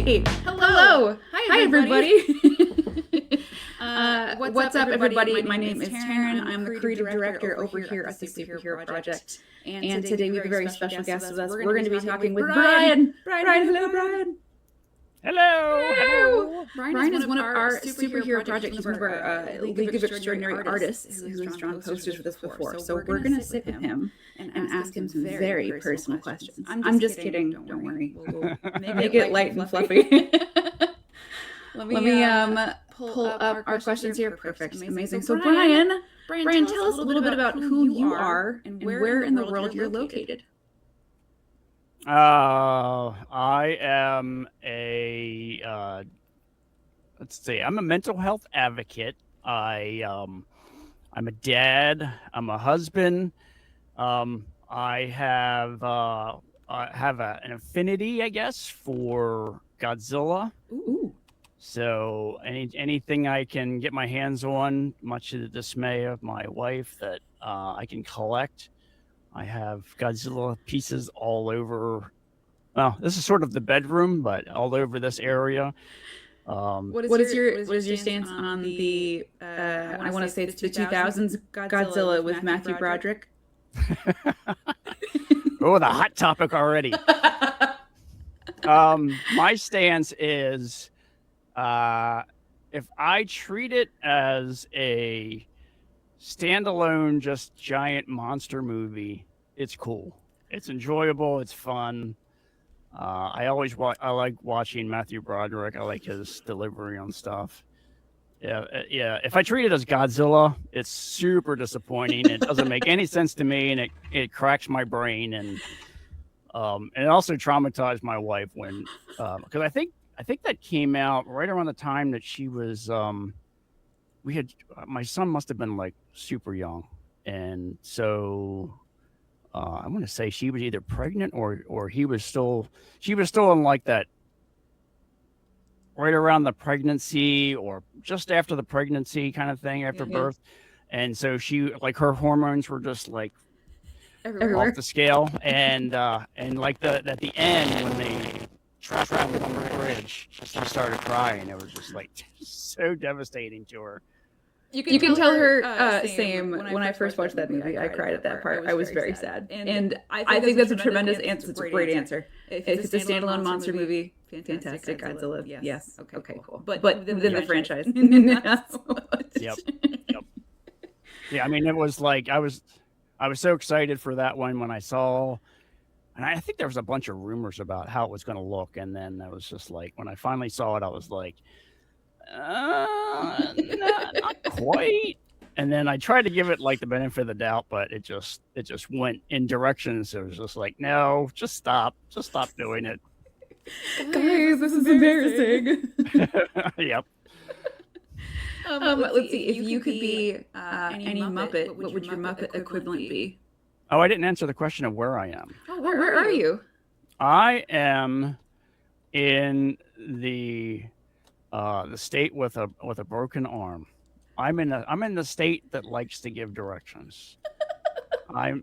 Hey, hello. Hi, everybody. What's up, everybody? My name is Taryn. I'm the creative director over here at the Superhero Project. And today we have a very special guest with us. We're going to be talking with Brian. Brian, hello, Brian. Hello. Brian is one of our superhero project. He's one of our League of Extraordinary Artists who has drawn posters with us before. So we're going to sit with him and ask him some very personal questions. I'm just kidding. Don't worry. We'll make it light and fluffy. Let me pull up our questions here. Perfect. Amazing. So Brian, tell us a little bit about who you are and where in the world you're located. I am I'm a mental health advocate. I'm a dad. I'm a husband. I have an affinity, I guess, for Godzilla. Ooh. So anything I can get my hands on, much to the dismay of my wife, that I can collect. I have Godzilla pieces all over. Well, this is sort of the bedroom, but all over this area. What is your stance on the? I want to say it's the 2000s Godzilla with Matthew Broderick. Oh, the hot topic already. My stance is, if I treat it as a standalone, just giant monster movie, it's cool. It's enjoyable. It's fun. I like watching Matthew Broderick. I like his delivery on stuff. Yeah. If I treat it as Godzilla, it's super disappointing. It doesn't make any sense to me, and it cracks my brain, and it also traumatized my wife when because I think that came out right around the time that she was my son must have been like super young, and so I want to say she was either pregnant or she was still in like that right around the pregnancy or just after the pregnancy kind of thing, after birth. And so she, like, her hormones were just like Everywhere. off the scale, and like at the end when they traveled on the bridge, she started crying. It was just like so devastating to her. You can tell her same. When I first watched that movie, I cried at that part. I was very sad. And I think that's a tremendous answer. It's a great answer. If it's a standalone monster movie, fantastic. Godzilla, yes. Okay, cool. But within the franchise. Yep. Yeah, I mean, it was like I was so excited for that one when I saw, and I think there was a bunch of rumors about how it was going to look, and then I was just like, when I finally saw it, I was like, not quite. And then I tried to give it like the benefit of the doubt, but it just went in directions. It was just like, no, just stop doing it. Guys, this is embarrassing. Yep. Let's see. If you could be any Muppet, what would your Muppet equivalent be? Oh, I didn't answer the question of where I am. Oh, where are you? I am in the state with a broken arm. I'm in the state that likes to give directions. I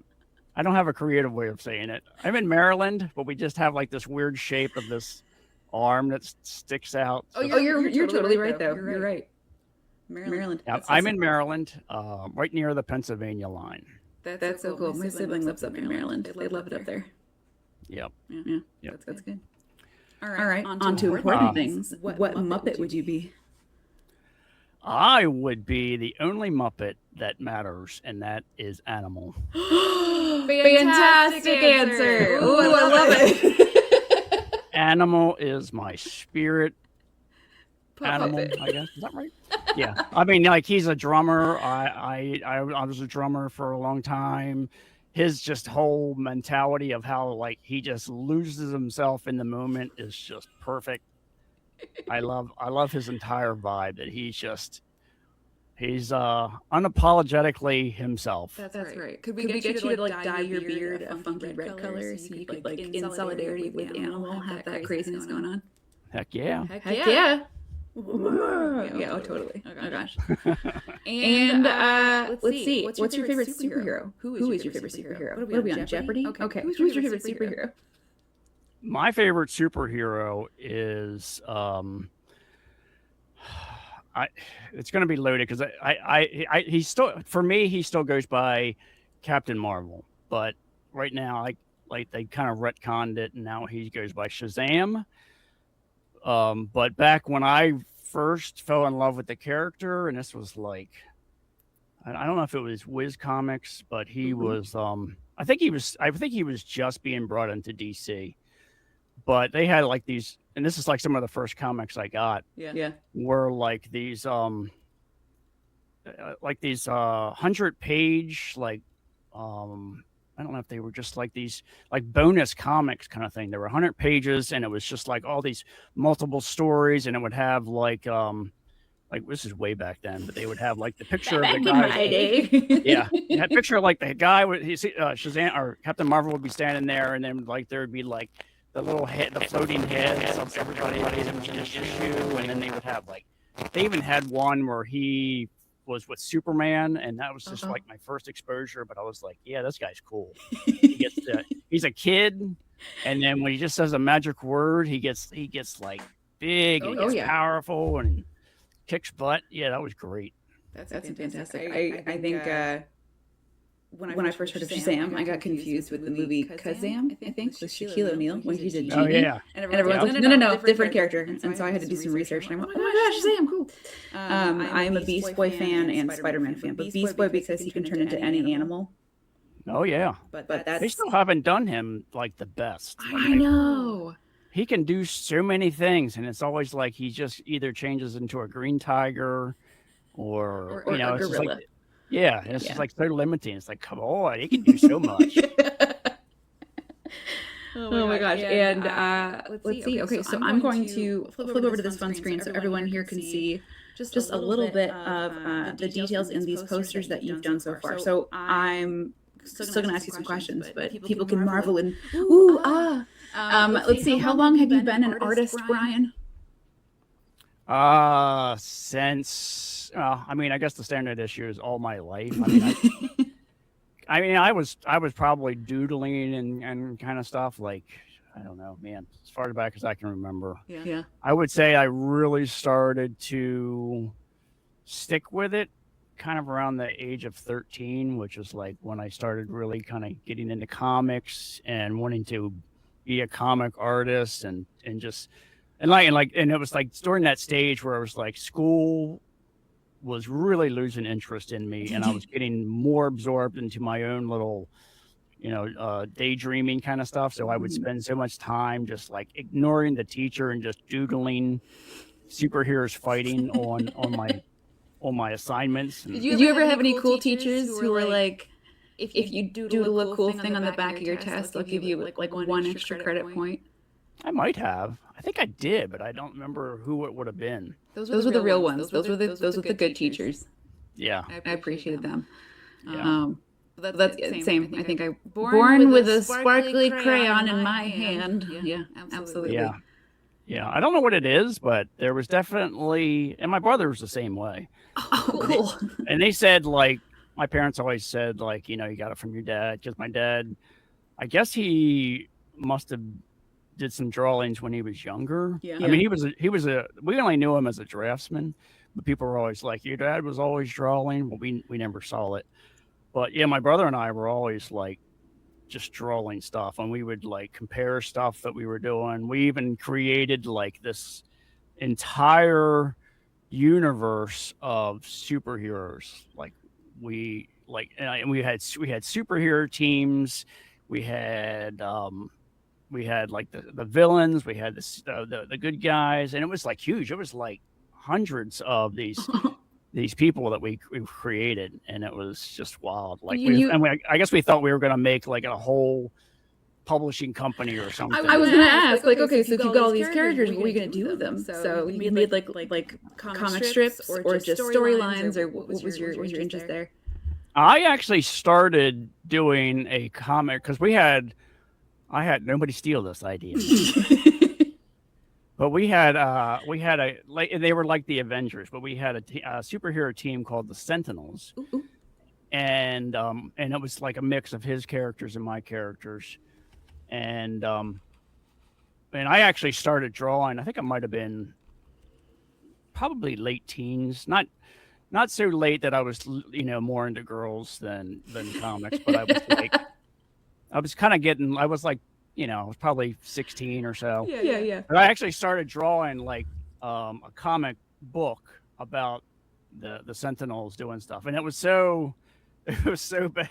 don't have a creative way of saying it. I'm in Maryland, but we just have like this weird shape of this arm that sticks out. Oh, you're totally right though. You're right. Maryland. Yeah, I'm in Maryland, right near the Pennsylvania line. That's so cool. My sibling lives up in Maryland. They love it up there. Yep. Yeah. That's good. All right. On to important things. What Muppet would you be? I would be the only Muppet that matters, and that is Animal. Fantastic answer. Ooh, I love it. Animal is my spirit animal, Puppet. I guess. Is that right? Yeah. I mean, like, he's a drummer. I was a drummer for a long time. His just whole mentality of how, like, he just loses himself in the moment is just perfect. I love his entire vibe, that he's unapologetically himself. That's right. Could we get you to like dye your beard a funky red color so you could, like, in solidarity with Animal, have that craziness going on? Heck yeah. Heck yeah. Yeah, oh, totally. Oh gosh. And let's see. What's your favorite superhero? Who is your favorite superhero? What are we on, Jeopardy? Okay. Who's your favorite superhero? My favorite superhero is I it's going to be loaded because he's still, for me, he still goes by Captain Marvel, but right now like they kind of retconned it and now he goes by Shazam. But back when I first fell in love with the character, and this was like, I don't know if it was Wiz Comics, but he was I think he was just being brought into DC. But they had like these, and this is like some of the first comics I got Yeah. were like these 100-page I don't know if they were just like these like bonus comics kind of thing. There were 100 pages and it was just like all these multiple stories, and it would have like this is way back then, but they would have like the picture of the Back in guy. my day. Yeah, you had a picture of like the guy with Shazam or Captain Marvel would be standing there, and then like there would be like the little head, the floating heads of everybody in each issue, and then they would have like, they even had one where he was with Superman, and that was just like my first exposure. But I was like, yeah, this guy's cool. He's a kid, and then when he just says a magic word, he gets like big and gets powerful and kicks butt. Yeah, that was great. That's fantastic. I think when I first heard of Shazam, I got confused with the movie Kazam, I think, with Shaquille O'Neal when he did Genie. Oh yeah. And everyone's like, no, different character. And so I had to do some research, and I went, oh my gosh, Shazam, cool. I'm a Beast Boy fan and Spider-Man fan, but Beast Boy because he can turn into any animal. Oh yeah. But that's... They still haven't done him like the best. I know. He can do so many things, and it's always like he just either changes into a green tiger or you know, a it's gorilla. like, yeah, it's just like so limiting. It's like, come on, he can do so much. Oh my gosh. And let's see. Okay, so I'm going to flip over to this fun screen so everyone here can see just a little bit of the details in these posters that you've done so far. So I'm still going to ask you some questions, but people can marvel and let's see. How long have you been an artist, Brian? Since I mean, I guess the standard issue is all my life. I was probably doodling and kind of stuff like, I don't know, man, as far back as I can remember. Yeah. I would say I really started to stick with it kind of around the age of 13, which is like when I started really kind of getting into comics and wanting to be a comic artist and it was like during that stage where it was like school was really losing interest in me, and I was getting more absorbed into my own little, daydreaming kind of stuff. So I would spend so much time just like ignoring the teacher and just doodling superheroes fighting on my assignments. Did you ever have any cool teachers who were like, if you doodle a cool thing on the back of your test, they'll give you like one extra credit point? I might have. I think I did, but I don't remember who it would have been. Those were the real ones. Those were the good teachers. Yeah, I appreciated them. Yeah. That's same. I think I born with a sparkly crayon in my hand. Yeah, absolutely. Yeah. I don't know what it is, but there was definitely, and my brother was the same way. Oh, cool. And they said, like, my parents always said, like, you got it from your dad, because my dad, I guess he must have did some drawings when he was younger. Yeah. I mean, we only knew him as a draftsman, but people were always like, your dad was always drawing, but we never saw it. But yeah, my brother and I were always like just drawing stuff, and we would like compare stuff that we were doing. We even created like this entire universe of superheroes. Like we had superhero teams. We had like the villains, we had the good guys, and it was like huge. It was like hundreds of these people that we created, and it was just wild. Like I guess we thought we were going to make like a whole publishing company or something. I was going to ask, like, okay, so if you got all these characters, what were you going to do with them? So you made like comic strips or just storylines, or what was your interest there? I actually started doing a comic because I had nobody steal this idea. But we had like, they were like the Avengers, but we had a superhero team called the Sentinels. Ooh. And it was like a mix of his characters and my characters. And and I actually started drawing. I think I might have been probably late teens, not so late that I was, more into girls than comics, but I was kind of getting, I was like, I was probably 16 or so. Yeah. But I actually started drawing like a comic book about the Sentinels doing stuff, and it was so bad.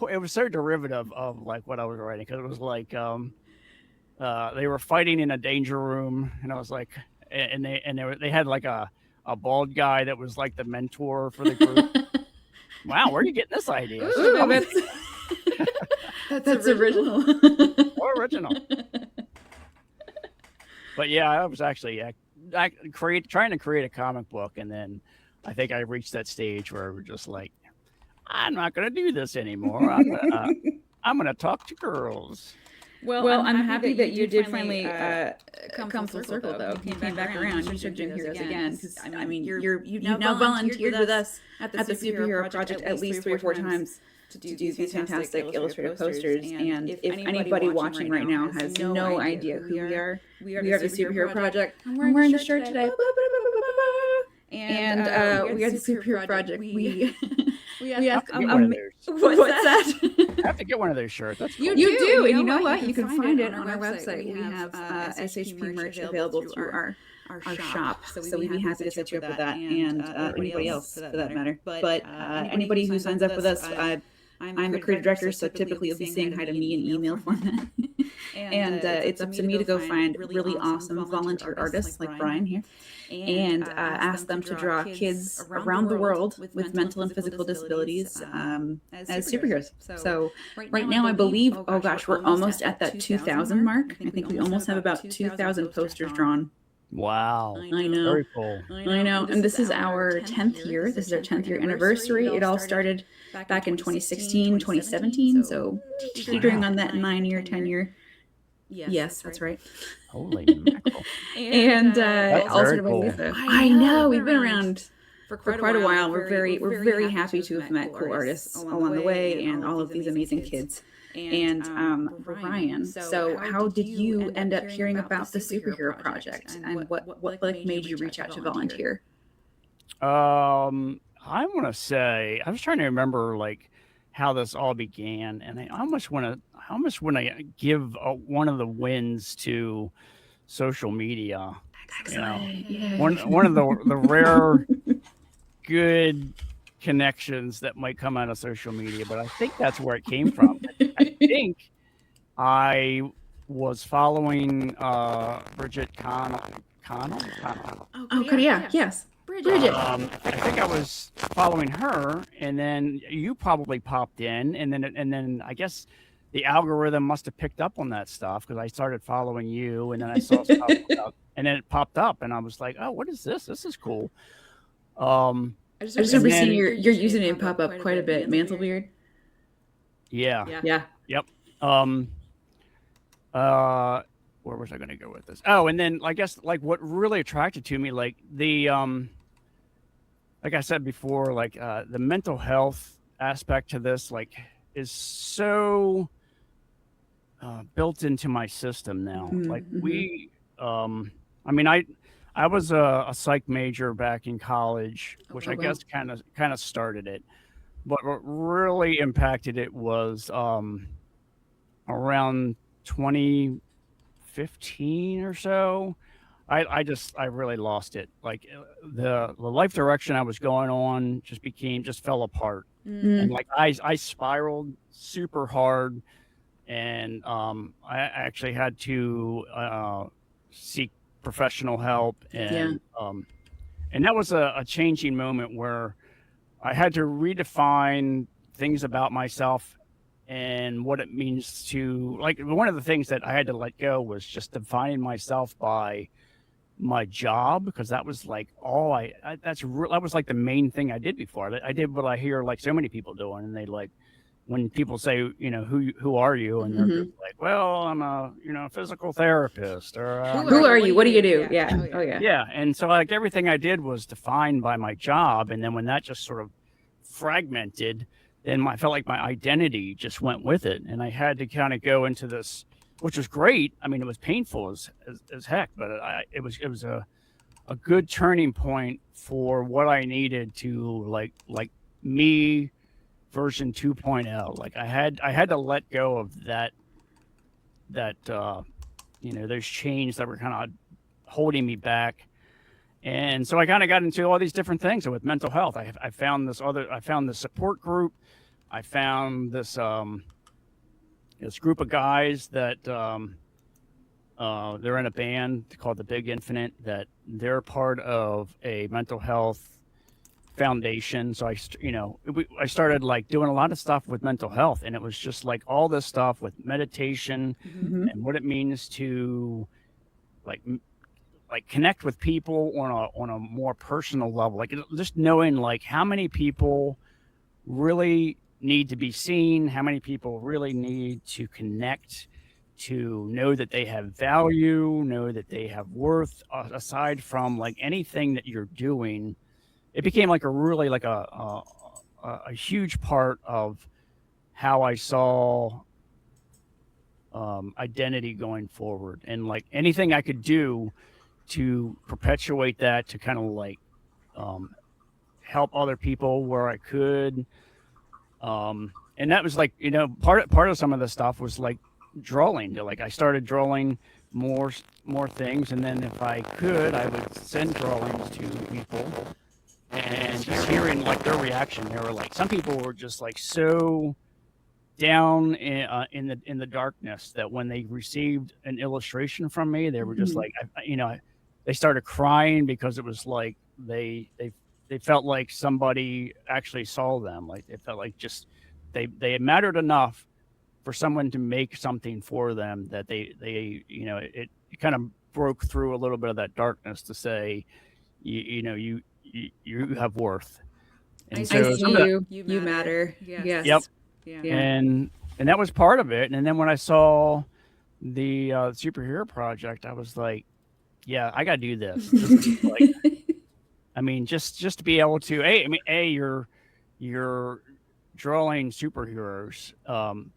It was so derivative of like what I was writing, because it was like they were fighting in a danger room, and I was like, and they had like a bald guy that was like the mentor for the group. Wow, where are you getting this idea? Ooh, that's original. Original. But yeah, I was actually trying to create a comic book, and then I think I reached that stage where we're just like, I'm not going to do this anymore. I'm gonna talk to girls. Well, I'm happy that you did finally come full circle, though. You came back around. You started doing Heroes again, because I mean, you've now volunteered with us at the Superhero Project at least 3 or 4 times to do these fantastic illustrated posters. And if anybody watching right now has no idea who we are the Superhero Project. I'm wearing the shirt today. And we are the Superhero Project. We ask, what's that? I have to get one of those shirts. That's cool. You do, and you know what? You can find it on our website. We have SHP merch available through our shop, so we'd be happy to set you up with that, and anybody else for that matter. But anybody who signs up with us, I'm the creative director, so typically you'll be saying hi to me in email format. And it's up to me to go find really awesome volunteer artists like Brian here, and ask them to draw kids around the world with mental and physical disabilities as superheroes. So right now, I believe, oh gosh, we're almost at that 2,000 mark. I think we almost have about 2,000 posters drawn. Wow. I know. Very cool. I know. And this is our 10th year. This is our 10th year anniversary. It all started back in 2016, 2017. So teetering on that 9-year, 10-year. Yes, that's right. Holy mackerel. And also cool. I know, we've been around for quite a while. We're very happy to have met cool artists along the way, and all of these amazing kids. And Ryan, so how did you end up hearing about the Superhero Project, and what made you reach out to volunteer? I want to say, I was trying to remember like how this all began, and I almost want to give one of the wins to social media. Excellent. Yeah. One of the rare good connections that might come out of social media, but I think that's where it came from. I think I was following Bridget Connell. Yes. Bridget. I think I was following her, and then you probably popped in, and then I guess the algorithm must have picked up on that stuff, because I started following you, and then I saw stuff and then it popped up, and I was like, oh, what is this? This is cool. I just remember seeing your username pop up quite a bit, Mantlebeard. Yeah. Yep. Where was I going to go with this? Oh, and then I guess like what really attracted to me, like the like I said before, like the mental health aspect to this, like, is so built into my system now. Mm-hmm. Like we, I mean, I was a psych major back in college, which I guess kind of started it. But what really impacted it was around 2015 or so. I really lost it. Like the life direction I was going on just fell apart. And like I spiraled super hard, and I actually had to seek professional help, and that was a changing moment where I had to redefine things about myself and what it means to, like, one of the things that I had to let go was just defining myself by my job, because that was like all that was like the main thing I did before. I did what I hear like so many people doing, and they like, when people say, you know, who are you, and they're just like, well, I'm a physical therapist, or who are you? What do you do? Yeah. Oh yeah. Yeah. And so like everything I did was defined by my job, and then when that just sort of fragmented, then I felt like my identity just went with it, and I had to kind of go into this which was great. I mean, it was painful as heck, but it was a good turning point for what I needed to like me version 2.0. Like I had to let go of that those chains that were kind of holding me back. And so I kind of got into all these different things. So with mental health, I found this support group. I found this group of guys that they're in a band called the Big Infinite, that they're part of a mental health foundation. So I started like doing a lot of stuff with mental health, and it was just like all this stuff with meditation and what it means to like connect with people on a more personal level, like just knowing like how many people really need to be seen, how many people really need to connect, to know that they have value, know that they have worth, aside from like anything that you're doing. It became like a really like a huge part of how I saw identity going forward, and like anything I could do to perpetuate that, to kind of like help other people where I could. And that was like, part of some of the stuff was like drawing. Like I started drawing more things, and then if I could, I would send drawings to people, and just hearing like their reaction. They were like, some people were just like so down in the darkness that when they received an illustration from me, they were just like, they started crying, because it was like they felt like somebody actually saw them. Like they felt like just they had mattered enough for someone to make something for them, that it kind of broke through a little bit of that darkness to say, you have worth. And I see you. You matter. Yes. Yep. Yeah. And that was part of it. And then when I saw the superhero project, I was like, yeah, I got to do this. This is like, I mean, just to be able to, you're drawing superheroes,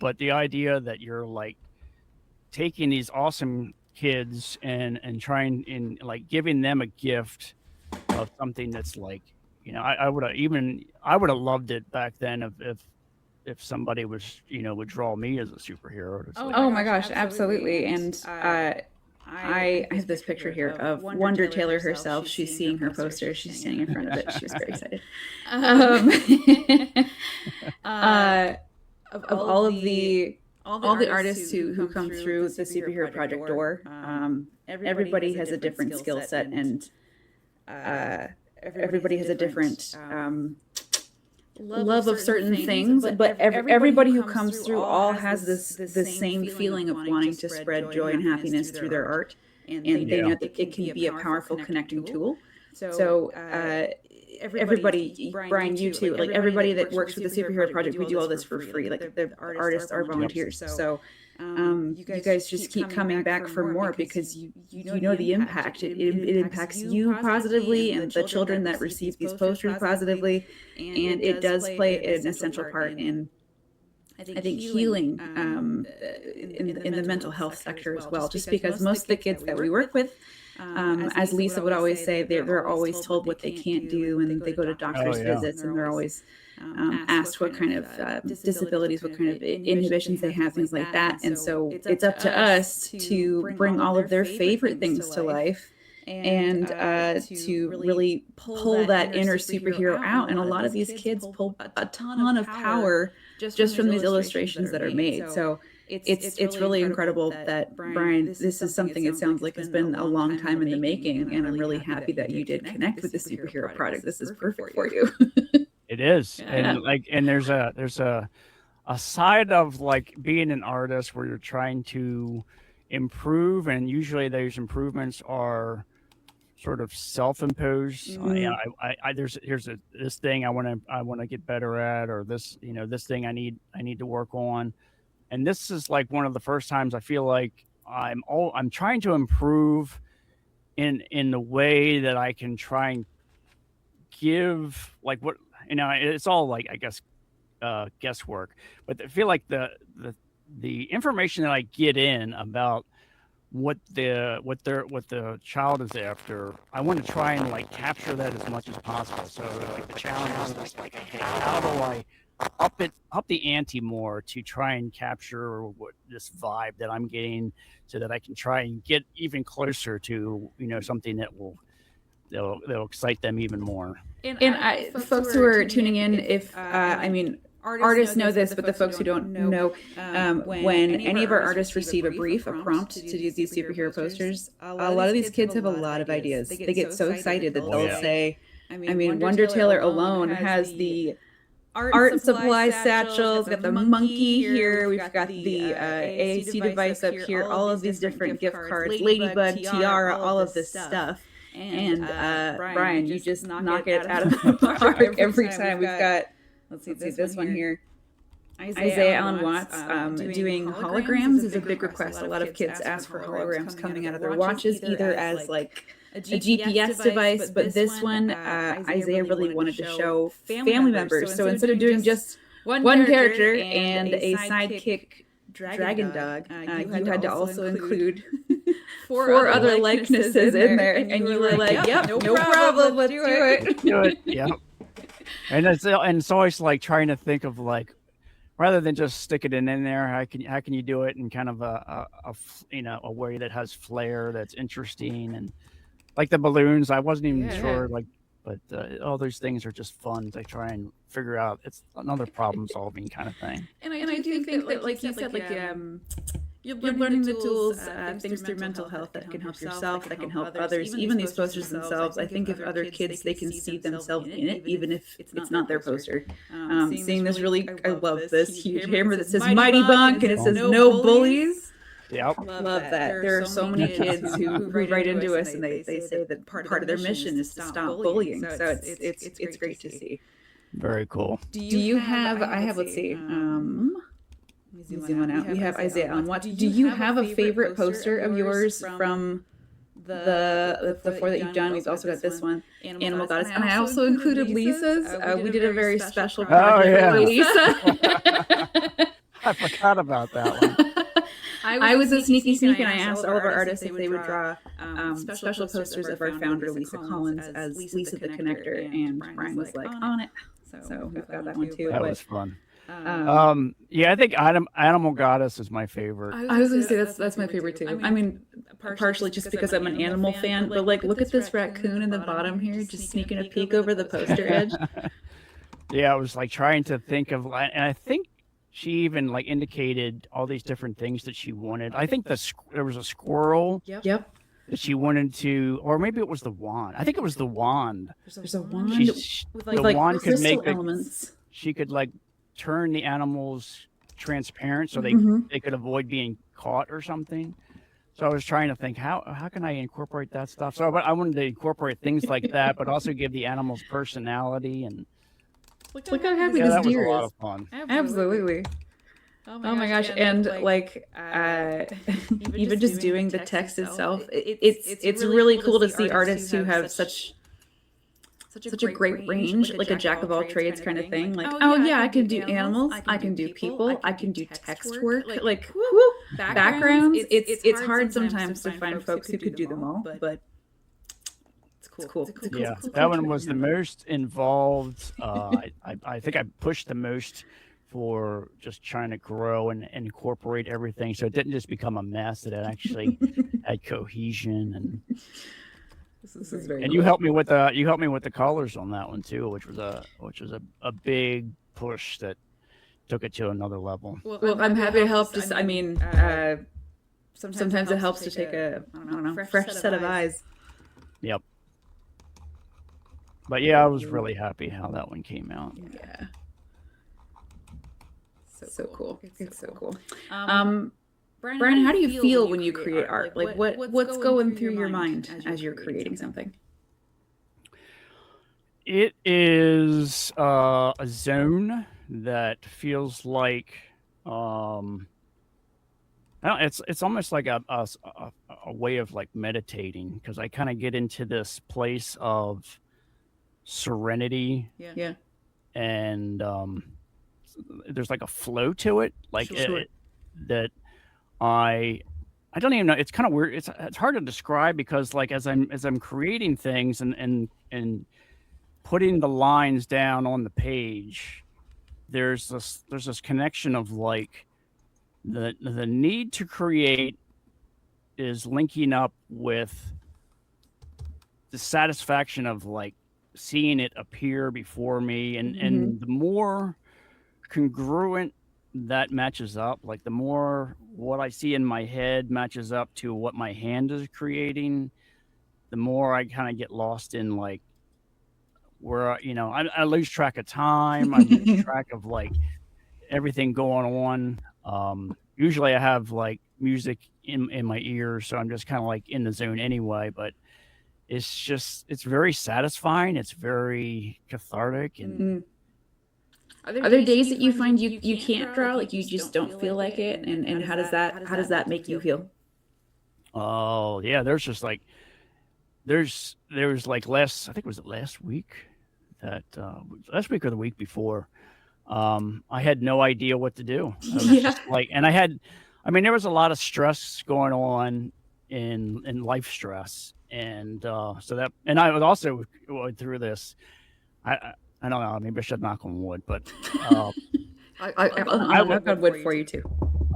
but the idea that you're like taking these awesome kids and trying in like giving them a gift of something that's like, I would have loved it back then if somebody was, would draw me as a superhero. Oh my gosh, absolutely. And I have this picture here of Wonder Taylor herself. She's seeing her poster. She's standing in front of it. She was very excited. Of all the artists who come through the superhero project door, everybody has a different skill set, and everybody has a different love of certain things, but everybody who comes through all has the same feeling of wanting to spread joy and happiness through their art, and they know that it can be a powerful connecting tool. So everybody, Brian, you too, like everybody that works with the superhero project, we do all this for free. Like the artists are volunteers. So you guys just keep coming back for more, because you know the impact. It impacts you positively, and the children that receive these posters positively, and it does play an essential part in, I think, healing in the mental health sector as well. Just because most of the kids that we work with, as Lisa would always say, they're always told what they can't do, and they go to doctor's visits, and they're always asked what kind of disabilities, what kind of inhibitions they have, things like that. And so it's up to us to bring all of their favorite things to life, and to really pull that inner superhero out. And a lot of these kids pull a ton of power just from these illustrations that are made. So it's really incredible that, Brian, this is something, it sounds like it's been a long time in the making, and I'm really happy that you did connect with the superhero project. This is perfect for you. It is. And and there's a side of like being an artist where you're trying to improve, and usually those improvements are sort of self-imposed. There's this thing I want to get better at, or this thing I need to work on. And this is like one of the first times I feel like I'm trying to improve in the way that I can try and give, like, what, it's all like, I guess, guesswork, but I feel like the the information that I get in about what the child is after, I want to try and like capture that as much as possible. So like the challenge is like, okay, how do I up the ante more to try and capture what this vibe that I'm getting, so that I can try and get even closer to something that'll excite them even more. And folks who are tuning in, if I mean, artists know this, but the folks who don't know, when any of our artists receive a brief, a prompt to do these superhero posters, a lot of these kids have a lot of ideas. They get so excited that they'll say, I mean, Wonder Taylor alone has the art supply satchels, got the monkey here, we've got the AAC device up here, all of these different gift cards, ladybug, tiara, all of this stuff. And Brian, you just knock it out of the park every time. We've got, let's see this one here. Isaiah Allen Watts doing holograms is a big request. A lot of kids ask for holograms coming out of their watches, either as like a GPS device, but this one, Isaiah really wanted to show family members. So instead of doing just one character and a sidekick dragon dog, you had to also include four other likenesses in there, and you were like, "Yep, no problem, let's do it." Do it, yeah. And it's always like trying to think of like, rather than just sticking it in there, how can you do it in kind of a way that has flair, that's interesting, and like the balloons, I wasn't even sure like, but all those things are just fun to try and figure out. It's another problem solving kind of thing. And I do think that, like you said, like you're learning the tools, things through mental health that can help yourself, that can help others. Even these posters themselves, I think if other kids, they can see themselves in it, even if it's not their poster. Seeing this really, I love this huge hammer that says Mighty Bunk and it says no bullies. Yep. Love that. There are so many kids who write into us and they say that part of their mission is to stop bullying. So it's great to see. Very cool. Do you have? I have. Let's see. Zoom on out. We have Isaiah Allen Watts. Do you have a favorite poster of yours from the four that you've done? We've also got this one, Animal Goddess, and I also included Lisa's. We did a very special project for Lisa. I forgot about that one. I was a sneaky and I asked all of our artists if they would draw special posters of our founder, Lisa Collins, as Lisa the Connector, and Brian was like, on it. So we've got that one too. That was fun. I think Animal Goddess is my favorite. I was going to say that's my favorite too. I mean, partially just because I'm an animal fan, but like, look at this raccoon in the bottom here, just sneaking a peek over the poster edge. Yeah, I was like trying to think of, and I think she even like indicated all these different things that she wanted. I think there was a squirrel. Yep. That she wanted to, or maybe it was the wand. I think it was the wand. There's a wand with the wand could make elements. She could like turn the animals transparent so they could avoid being caught or something. So I was trying to think, how can I incorporate that stuff? So I wanted to incorporate things like that, but also give the animals personality. And look how happy this deer is. That was a lot of fun. Absolutely. Oh my gosh. And like even just doing the text itself, it's really cool to see artists who have such a great range, like a jack of all trades kind of thing. Like, oh yeah, I can do animals, I can do people, I can do text work, like backgrounds. It's hard sometimes to find folks who could do them all, but it's cool. Yeah, that one was the most involved. I think I pushed the most for just trying to grow and incorporate everything, so it didn't just become a mess. That it actually had cohesion and. This is very and cool. you helped me with the colors on that one too, which was a big push that took it to another level. Well, I'm happy to help. Just I mean, sometimes it helps to take a fresh set of eyes. Yep. But yeah, I was really happy how that one came out. Yeah. So cool. It's so cool. Brian, how do you feel when you create art? Like what's going through your mind as you're creating something? It is a zone that feels like it's almost like a way of like meditating, because I kind of get into this place of serenity. Yeah. And there's like a flow to it, like sure. that I don't even know. It's kind of weird. It's hard to describe because like as I'm creating things and putting the lines down on the page, there's this connection of like the need to create is linking up with the satisfaction of like seeing it appear before me, and the more congruent that matches up, like the more what I see in my head matches up to what my hand is creating, the more I kind of get lost in like where I lose track of time. I lose track of like everything going on. Usually I have like music in my ears, so I'm just kind of like in the zone anyway. But it's very satisfying. It's very cathartic, and Are there days that you find you can't draw, like you just don't feel like it, and how does that make you feel? oh yeah, there's like I think it was last week that last week or the week before. I had no idea what to do. I was Yeah. just like, and I mean, there was a lot of stress going on in life stress, and so that, and I was also going through this. I don't know. Maybe I should knock on wood, but uh, I I'll knock on wood for you too.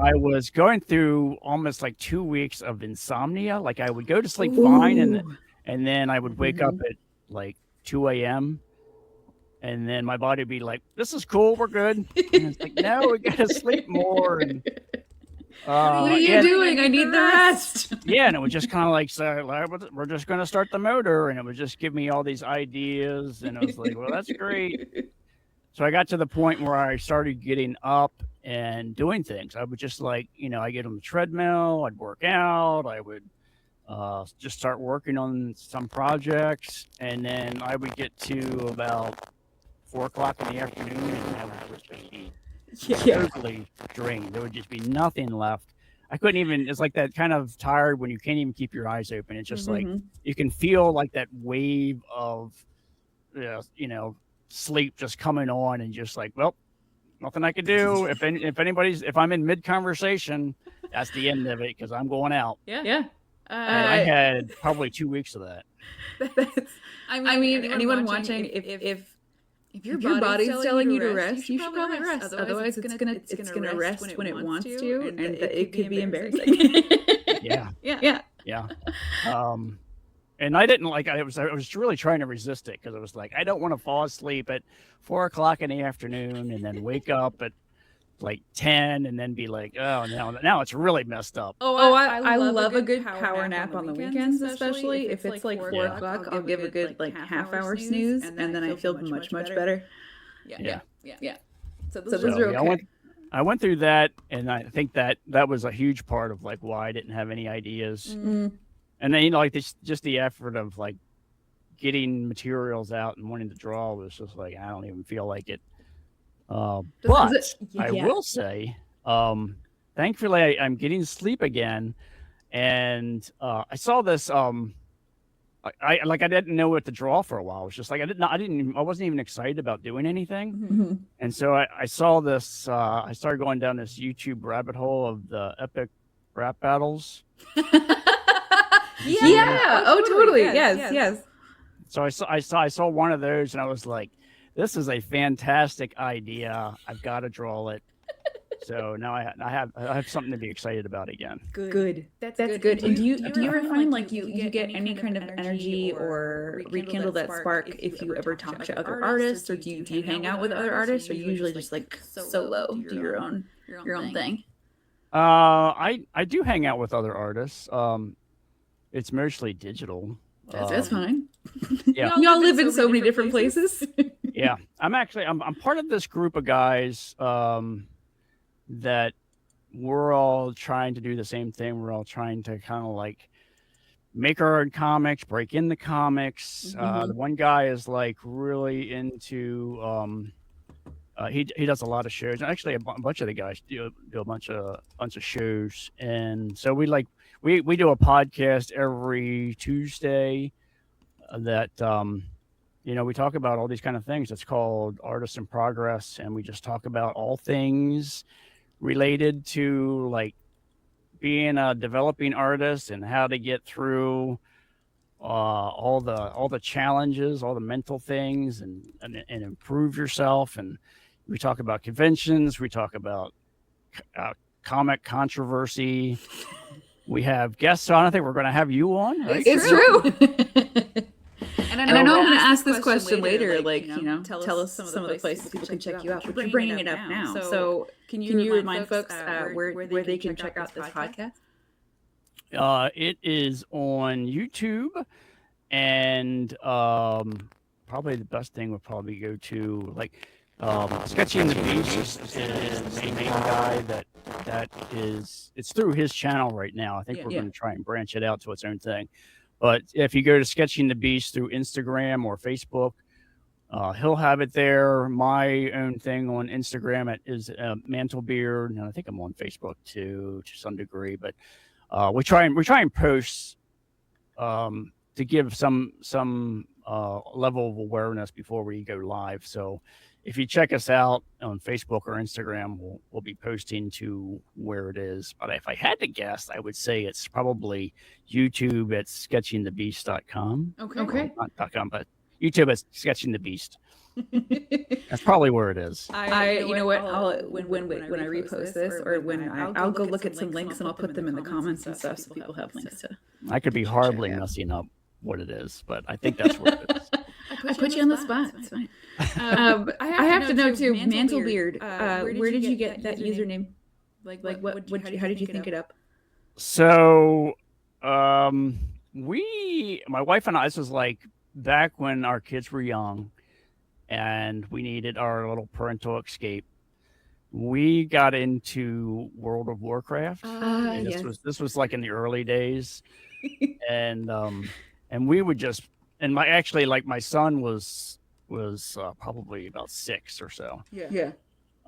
I was going through almost like 2 weeks of insomnia. Like I would go to sleep fine, Ooh. and then I would wake up at like 2 a.m. and then my body would be like, "This is cool, we're good." And it's like, "No, we gotta sleep more." And What are you yeah, doing? I need the rest. yeah, and it would just kind of like say, like, "We're just gonna start the motor," and it would just give me all these ideas, and I was like, "Well, that's great." So I got to the point where I started getting up and doing things. I would just like, I get on the treadmill, I'd work out, I would just start working on some projects, and then I would get to about 4 o'clock in the afternoon, and I would just be Yeah. totally drained. There would just be nothing left. I couldn't even. It's like that kind of tired when you can't even keep your eyes open. It's just like you can feel like that wave of, sleep just coming on, and just like, well, nothing I could do. If I'm in mid conversation, that's the end of it because I'm going out. Yeah. And I had probably 2 weeks of that. That's, I mean, anyone watching, if your body's telling you to rest, you should probably rest. Otherwise, it's gonna rest when it wants to, and it could be embarrassing. Yeah. Yeah. Yeah. And I didn't like. I was really trying to resist it because I was like, I don't want to fall asleep at 4 o'clock in the afternoon and then wake up at like 10 and then be like, oh, now it's really messed up. I love a good power nap on the weekends, especially if it's like 4 o'clock. I'll give a good like half-hour snooze, and then I feel much better. Yeah. So those are okay. I went through that, and I think that was a huge part of like why I didn't have any ideas. And then like just the effort of like getting materials out and wanting to draw was just like I don't even feel like it. But I will say, thankfully I'm getting sleep again, and I saw this. I didn't know what to draw for a while. It was just like I wasn't even excited about doing anything. And so I saw this. I started going down this YouTube rabbit hole of the epic rap battles. Yeah. Oh, totally. Yes. So I saw one of those, and I was like, "This is a fantastic idea. I've got to draw it." So now I have something to be excited about again. Good. That's good. And do you ever find like you get any kind of energy or rekindle that spark if you ever talk to other artists, or do you hang out with other artists, or you usually just like solo do your own thing? I do hang out with other artists. It's mostly digital. That's fine. Yeah. Y'all live in so many different places. Yeah. I'm part of this group of guys that we're all trying to do the same thing. We're all trying to kind of like make our own comics, break into comics. The one guy is like really into he does a lot of shows. Actually, a bunch of the guys do a bunch of shows, and so we do a podcast every Tuesday that we talk about all these kind of things. It's called Artists in Progress, and we just talk about all things related to like being a developing artist and how to get through all the challenges, all the mental things, and improve yourself. And we talk about conventions. We talk about comic controversy. We have guests on. I think we're going to have you on. Right? It's true. And I know I'm going to ask this question later. Like, tell us some of the places people can check you out. But you're bringing it up now. So can you remind folks where they can check out this podcast? It is on YouTube, and probably the best thing would probably go to like Sketching the Beast is the main guy that is. It's through his channel right now. I think we're going to try and branch it out to its own thing. But if you go to Sketching the Beast through Instagram or Facebook, he'll have it there. My own thing on Instagram is Mantlebeard, and I think I'm on Facebook too, to some degree. But we try and post to give some level of awareness before we go live. So if you check us out on Facebook or Instagram, we'll be posting to where it is. But if I had to guess, I would say it's probably YouTube at sketchingthebeast.com. Okay. Not .com, but YouTube at Sketching the Beast. That's probably where it is. You know what? When I repost this, or when I'll go look at some links and I'll put them in the comments and stuff, so people have links to. I could be horribly messing up what it is, but I think that's where it is. I put you on the spot. It's fine. I have to know too, Mantlebeard. Where did you get that username? Like what? How did you think it up? So, my wife and I, this was like back when our kids were young, and we needed our little parental escape. We got into World of Warcraft. This was like in the early days, and we would just. And my son was probably about 6 or so. Yeah.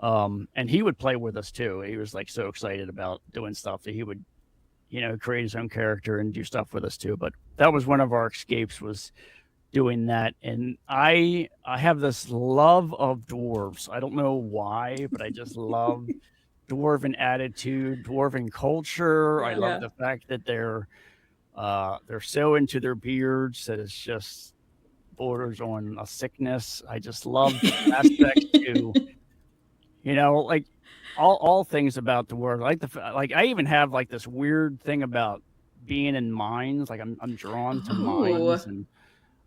And he would play with us too. He was like so excited about doing stuff that he would, create his own character and do stuff with us too. But that was one of our escapes, was doing that. And I have this love of dwarves. I don't know why, but I just love dwarven attitude, dwarven culture. I love the fact that they're so into their beards that it's just borders on a sickness. I just love aspects to, like all things about the word. Like I even have like this weird thing about being in mines. Like I'm drawn to mines, and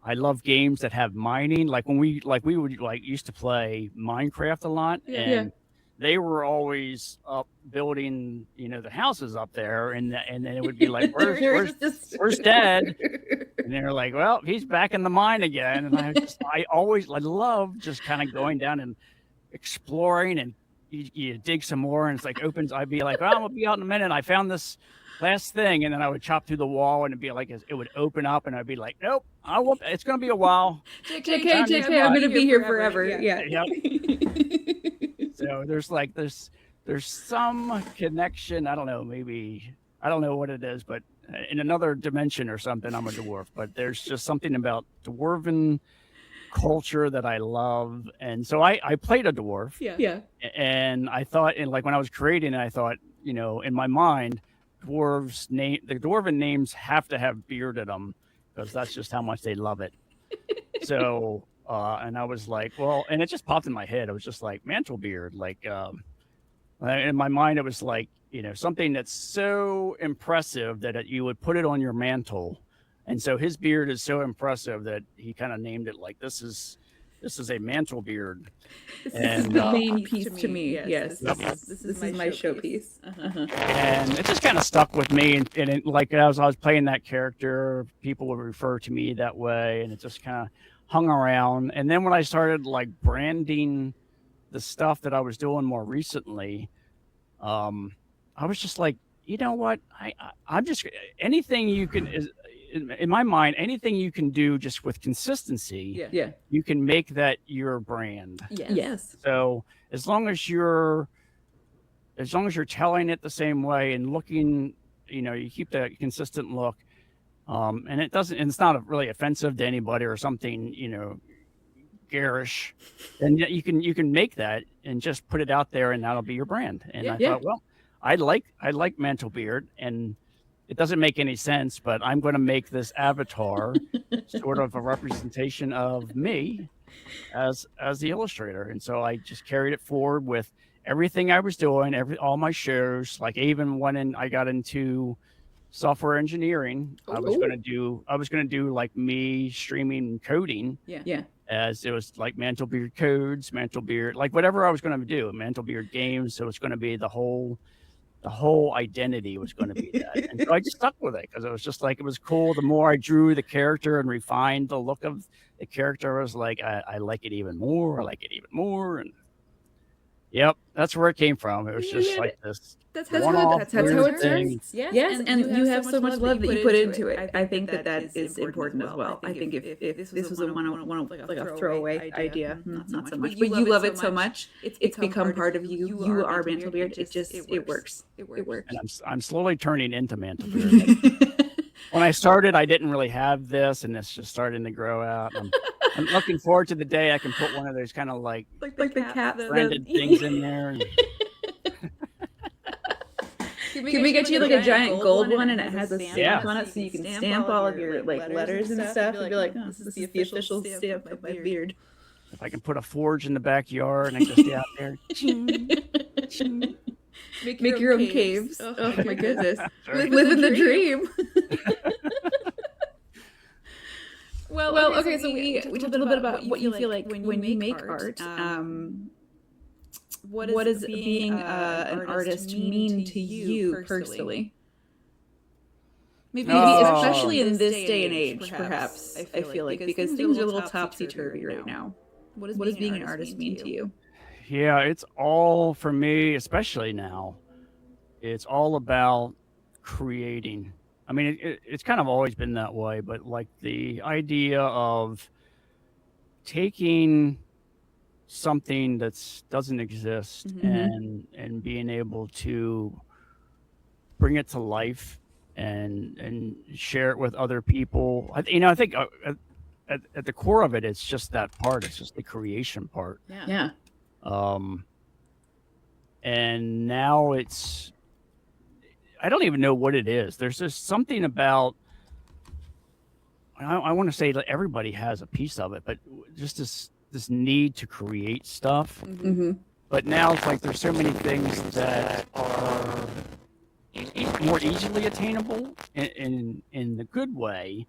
I love games that have mining. Like when we would used to play Minecraft a lot, and they were always up building, the houses up there, and then it would be like, where's Dad? And they're like, well, he's back in the mine again. And I love just kind of going down and exploring, and you dig some more, and it's like I'd be like, well, I'm gonna be out in a minute. I found this last thing, and then I would chop through the wall, and it'd be like it would open up, and I'd be like, nope, I won't. It's gonna be a while. JK, I'm gonna be here forever. Yeah. So there's some connection. I don't know, I don't know what it is, but in another dimension or something, I'm a dwarf. But there's just something about dwarven culture that I love, and so I played a dwarf. Yeah. And I thought, and like when I was creating it, I thought, in my mind, the dwarven names have to have beard in them, because that's just how much they love it. So, and I was like, well, and it just popped in my head. I was just like, Mantlebeard, like, in my mind, it was like, something that's so impressive that you would put it on your mantle. And so his beard is so impressive that he kind of named it like, this is a Mantlebeard. And the main piece to me. Yes. This is my showpiece. And it just kind of stuck with me. And it, like, as I was playing that character, people would refer to me that way. And it just kind of hung around. And then when I started like branding the stuff that I was doing more recently, I was just like, you know what? I'm just, anything you can, in my mind, anything you can do just with consistency, you can make that your brand. Yes. So as long as you're telling it the same way and looking, you keep that consistent look, and it's not really offensive to anybody or something, garish, then you can make that and just put it out there, and that'll be your brand. And I thought, well, I like Mantle Beard, and it doesn't make any sense, but I'm going to make this avatar sort of a representation of me as the illustrator. And so I just carried it forward with everything I was doing, all my shows. Like even when I got into software engineering, I was going to do like me streaming coding. Yeah. As it was like Mantle Beard codes, Mantle Beard, like whatever I was going to do, Mantle Beard games. So it's going to be the whole identity was going to be that. And so I just stuck with it because it was just like, it was cool. The more I drew the character and refined the look of the character, I was like, I like it even more. I like it even more. And yep, that's where it came from. It was just like this. That's how it starts. Yes, and you have so much love that you put into it. I think that is important as well. I think if this was like a throwaway idea, not so much, but you love it so much, it's become part of you. You are Mantle Beard. It works. It works. And I'm slowly turning into Mantle Beard. When I started, I didn't really have this, and it's just starting to grow out. I'm looking forward to the day I can put one of those kind of like the cat branded things in there. And... Can we get you like a giant gold one, and it has a stamp on it, so you can stamp all of your like letters and stuff, and be like, oh, this is the official stamp of my beard. If I can put a forge in the backyard and I just stay out there. Make your own caves. Oh my goodness. Living the dream. Well, okay, so we talked a little bit about what you feel like when you make art. What does being an artist mean to you personally? Maybe especially in this day and age, perhaps, I feel like, because things are a little topsy-turvy right now. What does being an artist mean to you? Yeah, it's all, for me, especially now, it's all about creating. I mean, it's kind of always been that way, but like the idea of taking something that doesn't exist and being able to bring it to life and share it with other people. I think at the core of it, it's just that part. It's just the creation part. Yeah. And now I don't even know what it is. There's just something about, I want to say that everybody has a piece of it, but just this need to create stuff. But now it's like there's so many things that are more easily attainable in the good way.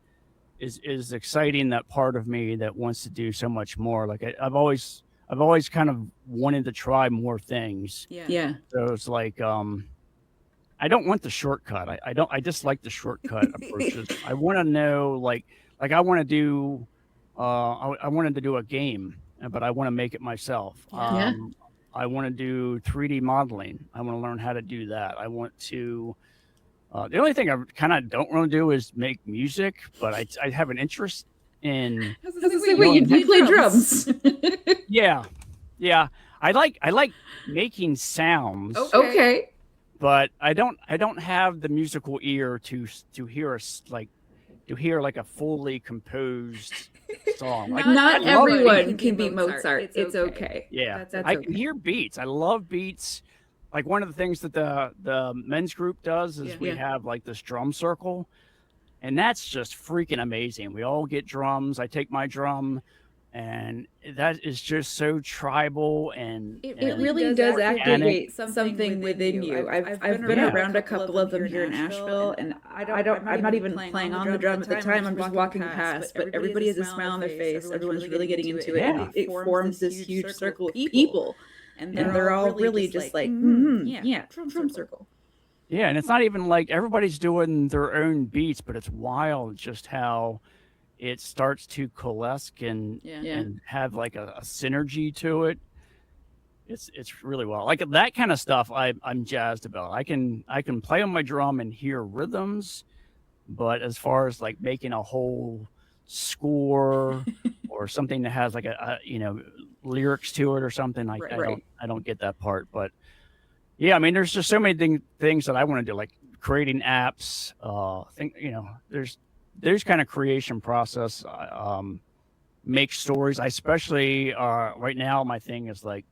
Is exciting, that part of me that wants to do so much more. Like I've always kind of wanted to try more things. Yeah. So it's like I don't want the shortcut. I dislike the shortcut approaches. I want to know like I want to do I wanted to do a game, but I want to make it myself. I want to do 3D modeling. I want to learn how to do that. I want to the only thing I kind of don't want to do is make music, but I have an interest in. You play drums. Yeah. I like making sounds. Okay. But I don't have the musical ear to hear like a fully composed song. Like, not everyone can be Mozart. It's okay. Yeah, I can hear beats. I love beats. Like one of the things that the men's group does is we have like this drum circle, and that's just freaking amazing. We all get drums. I take my drum, and that is just so tribal, and it really does activate something within you. I've been around a couple of them here in Asheville, and I'm not even playing on the drum at the time. I'm just walking past, but everybody has a smile on their face. Everyone's really getting into it. And it forms this huge circle of people. And they're all really just like, drum circle. Yeah, and it's not even like everybody's doing their own beats, but it's wild just how it starts to coalesce and have like a synergy to it. It's really well. Like that kind of stuff I'm jazzed about. I can play on my drum and hear rhythms, but as far as like making a whole score or something that has like a lyrics to it or something, I don't get that part. But yeah, I mean there's just so many things that I want to do, like creating apps, there's kind of creation process make stories. I especially right now, my thing is like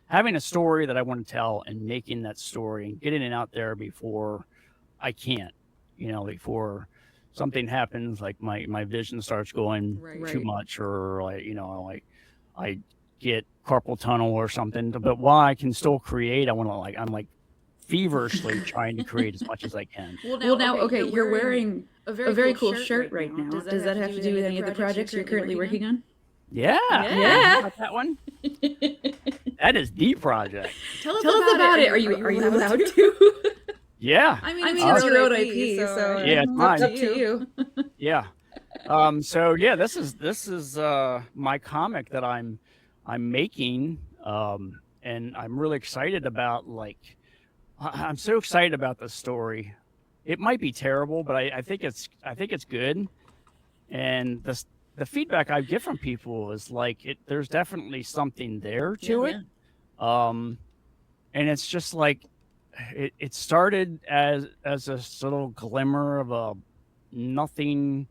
having a story that I want to tell and making that story and getting it out there before I can't, before something happens, like my vision starts going too much, or like I get carpal tunnel or something. But while I can still create, I'm like feverishly trying to create as much as I can. Well, now, okay, you're wearing a very cool shirt right now. Does that have to do with any of the projects you're currently working on? Yeah. Yeah. Got that one. That is the project. Tell us about it. Are you allowed to? Yeah. I mean, it's your own IP, so yeah, it's mine. up to you. Yeah. So yeah, this is my comic that I'm making, and I'm really excited about. I'm so excited about this story. It might be terrible, but I think it's good. And the feedback I get from people is like there's definitely something there to it. And it's just like it started as a little glimmer of a nothing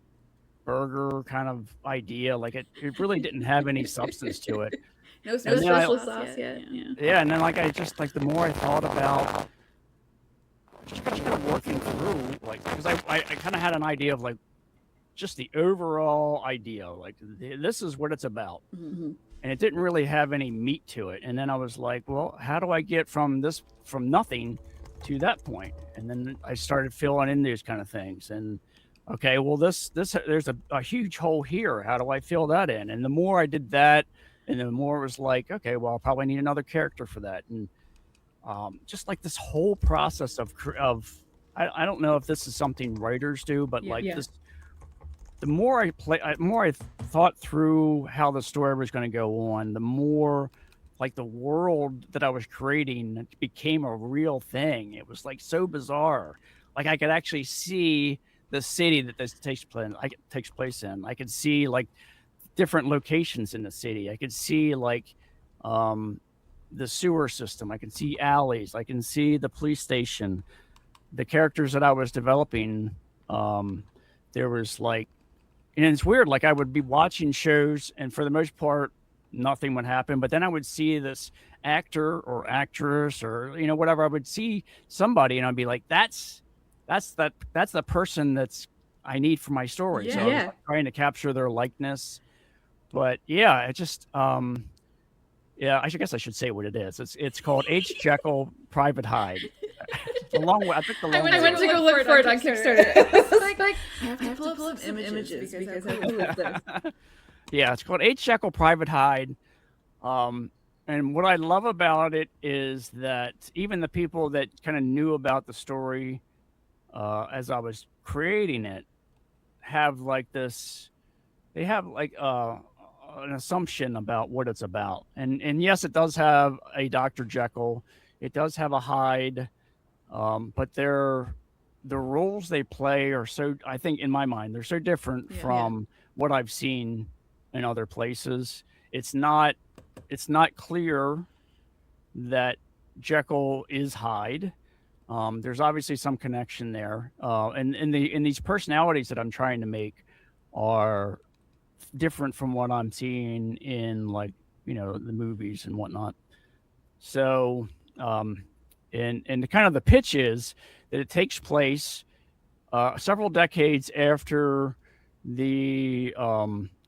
burger kind of idea. Like it really didn't have any substance to it. No special sauce yet. Yeah, and then the more I thought about just kind of working through, because I kind of had an idea of just the overall idea, this is what it's about. Mm-hmm. And it didn't really have any meat to it. And then I was like, well, how do I get from nothing to that point? And then I started filling in these kind of things. And okay, well, there's a huge hole here. How do I fill that in? And the more I did that, and the more it was like, okay, well, I'll probably need another character for that. And just like this whole process of I don't know if this is something writers do, but this. The more I thought through how the story was going to go on, the more the world that I was creating became a real thing. It was so bizarre. I could actually see the city that this takes place in. I could see different locations in the city. I could see the sewer system. I can see alleys. I can see the police station. The characters that I was developing, there was and it's weird, I would be watching shows and for the most part, nothing would happen. But then I would see this actor or actress or, whatever. I would see somebody and I'd be like, that's the person I need for my story. So I was trying to capture their likeness. But yeah, it just, I guess I should say what it is. It's called H. Jekyll Private Hyde. The long way. I took the long way. I went to go look for it on Kickstarter. I have to pull up some images because I who is this? Yeah, it's called H. Jekyll Private Hyde. And what I love about it is that even the people that kind of knew about the story as I was creating it have this. They have an assumption about what it's about. And yes, it does have a Dr. Jekyll. It does have a Hyde. But the roles they play are so, I think in my mind, they're so different from what I've seen in other places. It's not clear that Jekyll is Hyde. There's obviously some connection there. And these personalities that I'm trying to make are different from what I'm seeing in the movies and whatnot. So, and kind of the pitch is that it takes place several decades after the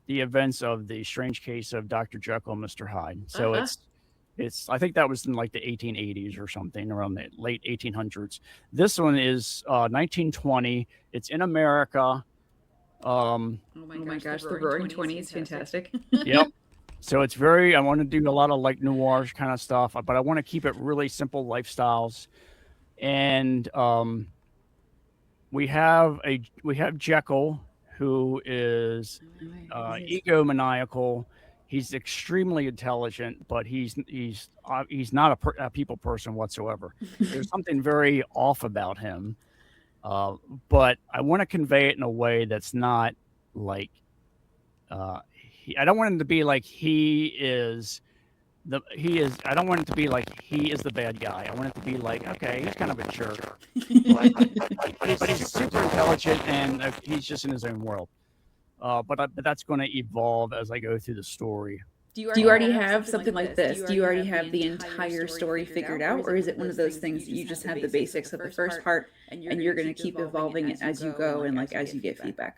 events of the strange case of Dr. Jekyll and Mr. Hyde. So it's I think that was in the 1880s or something, around the late 1800s. This one is 1920. It's in America. Oh my gosh, the Roaring 20s is fantastic. Yep. So it's I want to do a lot of noir kind of stuff, but I want to keep it really simple lifestyles. And we have Jekyll, who is egomaniacal. He's extremely intelligent, but he's not a people person whatsoever. There's something very off about him. But I want to convey it in a way that's not I don't want him to be I don't want it to be he is the bad guy. I want it to be okay, he's kind of a jerk. but he's super intelligent and he's just in his own world. but that's going to evolve as I go through the story. Do you already have something like this? Do you already have the entire story figured out, or is it one of those things that you just have the basics of the first part and you're going to keep evolving it as you go and like as you get feedback?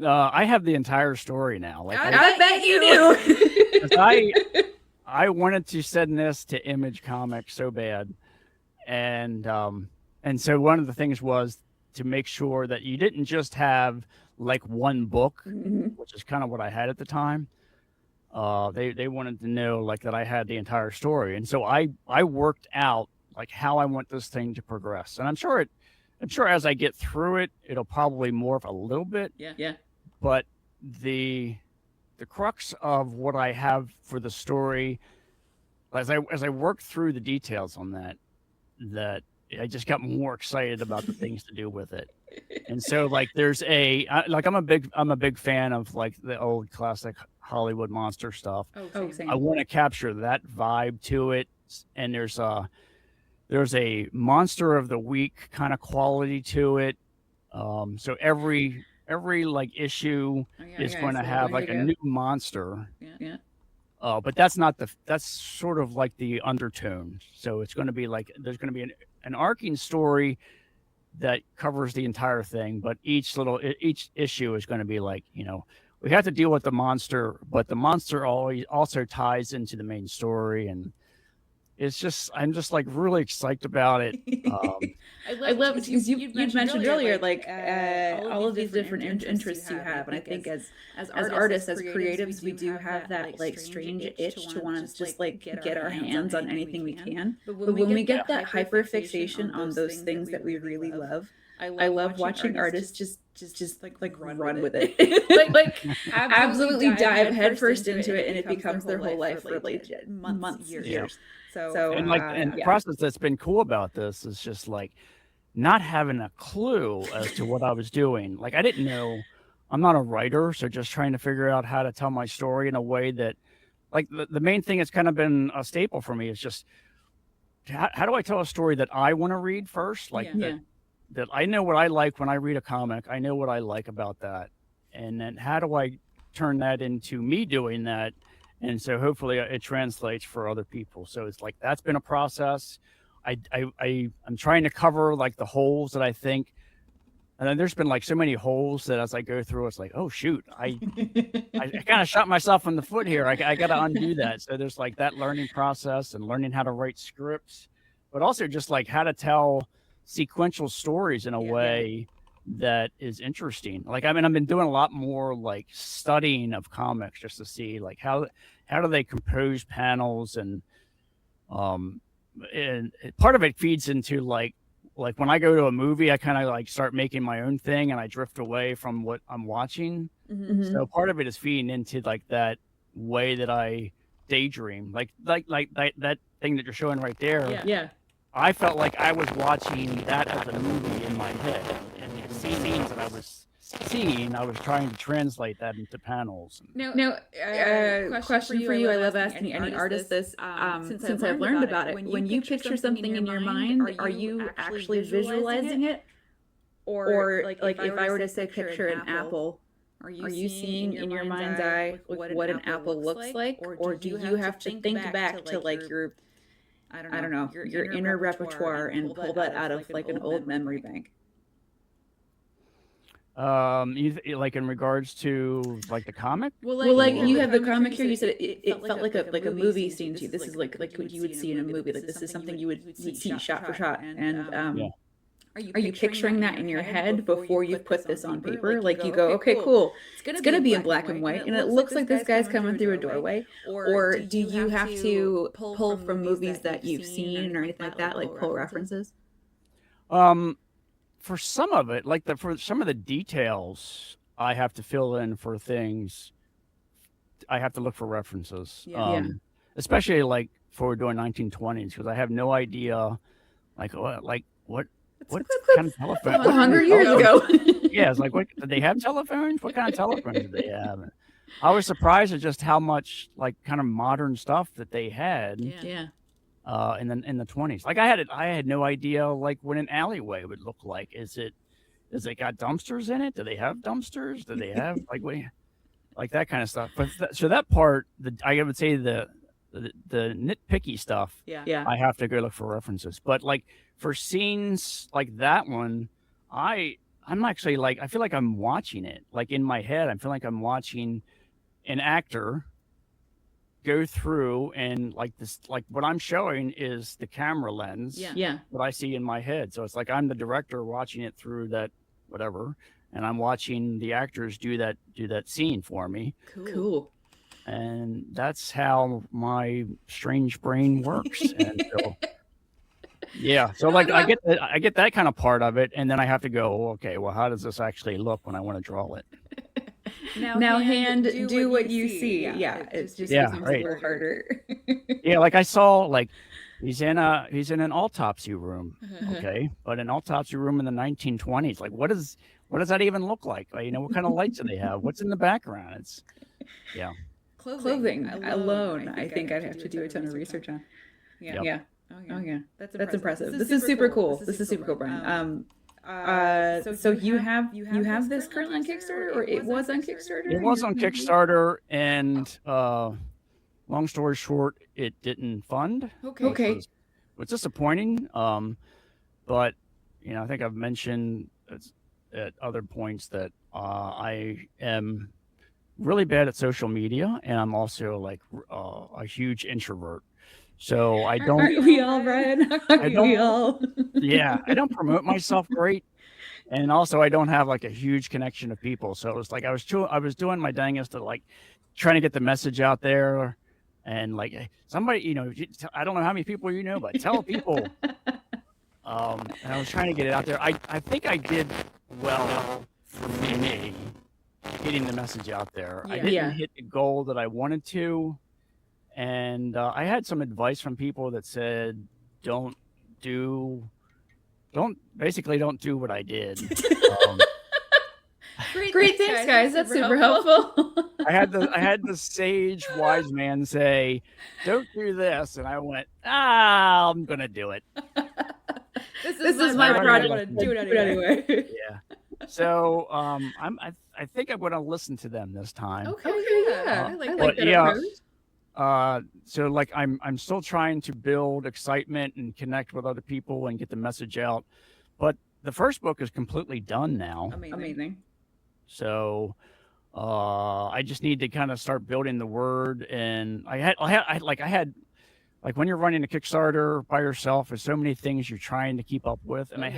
I have the entire story now. Like I bet you do. 'cause I wanted to send this to Image Comics so bad, and so one of the things was to make sure that you didn't just have like one book, which is kind of what I had at the time. They wanted to know like that I had the entire story, and so I worked out like how I want this thing to progress, and I'm sure as I get through it, it'll probably morph a little bit. Yeah. But the crux of what I have for the story, as I work through the details on that I just got more excited about the things to do with it. And so like there's I'm a big fan of like the old classic Hollywood monster stuff. Oh, same. I want to capture that vibe to it, and there's a monster of the week kind of quality to it. So every like issue is going to have like a new monster. Yeah. But that's sort of like the undertone. So it's going to be like there's going to be an arcing story that covers the entire thing, but each issue is going to be like, we have to deal with the monster, but the monster always also ties into the main story, and I'm just like really excited about it. I love because you'd mentioned earlier like all of these different interests you have, and I think as artists, as creatives, we do have that like strange itch to want to just like get our hands on anything we can. But when we get that hyper fixation on those things that we really love, I love watching artists just like run with it. like absolutely dive headfirst into it, and it becomes their whole life for like months, years. So and the process that's been cool about this is just like not having a clue as to what I was doing. Like I didn't know, I'm not a writer, so just trying to figure out how to tell my story in a way that, like the main thing that's kind of been a staple for me is just how do I tell a story that I want to read first? Like that I know what I like when I read a comic. I know what I like about that, and then how do I turn that into me doing that? And so hopefully it translates for other people. So it's like that's been a process. I'm trying to cover like the holes that I think, and then there's been like so many holes that as I go through, it's like, oh shoot, I kind of shot myself in the foot here. I got to undo that. So there's like that learning process and learning how to write scripts, but also just like how to tell sequential stories in a way that is interesting. Like, I mean, I've been doing a lot more like studying of comics just to see like how do they compose panels, and part of it feeds into like when I go to a movie, I kind of like start making my own thing and I drift away from what I'm watching. So part of it is feeding into like that way that I daydream, like that thing that you're showing right there. Yeah. I felt like I was watching that as a movie in my head, and the scenes that I was seeing, I was trying to translate that into panels. Now, question for you. I love asking any artist this. Since I've learned about it, when you picture something in your mind, are you actually visualizing it, or like if I were to say picture an apple, are you seeing in your mind's eye what an apple looks like, or do you have to think back to like your I don't know, your inner repertoire and pull that out of like an old memory bank? Like in regards to like the comic? Well, like you have the comic here. You said it felt like a movie scene to you. This is like what you would see in a movie. Like this is something you would see shot for shot. And are you picturing that in your head before you put this on paper? Like you go, okay, cool. It's gonna be in black and white, and it looks like this guy's coming through a doorway. Or do you have to pull from movies that you've seen or anything like that, like pull references? For some of it, like for some of the details, I have to fill in for things. I have to look for references. Especially like for doing 1920s, because I have no idea, like what kind of telephone? 100 years ago. Yeah, it's like, what did they have telephones? What kind of telephones did they have? And I was surprised at just how much like kind of modern stuff that they had. Yeah. In the 20s. Like I had no idea like what an alleyway would look like. Is it Is it got dumpsters in it? Do they have dumpsters? Do they have like that kind of stuff? But so that part, I would say the nitpicky stuff, Yeah. I have to go look for references. But like for scenes like that one, I'm actually like, I feel like I'm watching it. Like in my head, I feel like I'm watching an actor go through, and like this, like what I'm showing is the camera lens. Yeah. What I see in my head. So it's like I'm the director watching it through that whatever, and I'm watching the actors do that scene for me. Cool. And that's how my strange brain works. And so, yeah, so like I get that kind of part of it, and then I have to go, okay, well, how does this actually look when I want to draw it? Now, hand, do what you see. Yeah, it just becomes a little harder. Yeah, like I saw, like he's in an autopsy room, okay, but an autopsy room in the 1920s. Like, what does that even look like? Like, what kind of lights do they have? What's in the background? It's clothing alone. I think I'd have to do a ton of research on. Yep. Yeah. Oh yeah. That's impressive. This is super cool. This is super cool, Brian. So you have this currently on Kickstarter, or it was on Kickstarter? It was on Kickstarter, and long story short, it didn't fund. Okay. Which was disappointing. But I think I've mentioned at other points that I am really bad at social media, and I'm also like a huge introvert. So I don't. Aren't we all, Brian? Aren't we all? Yeah, I don't promote myself great, and also I don't have like a huge connection of people. So it was like I was doing my dangest to like trying to get the message out there, and like somebody, I don't know how many people but tell people. And I was trying to get it out there. I think I did well for me getting the message out there. I didn't hit the goal that I wanted to. And I had some advice from people that said, don't do what I did. Great, thanks, guys. That's super helpful. I had the sage wise man say, don't do this. And I went, I'm going to do it. This is my project. I want to do it anyway. Yeah. So I think I'm going to listen to them this time. Okay, yeah. I like that approach. So like I'm still trying to build excitement and connect with other people and get the message out, but the first book is completely done now. Amazing. So I just need to kind of start building the word. And I had when you're running a Kickstarter by yourself, there's so many things you're trying to keep up with, and I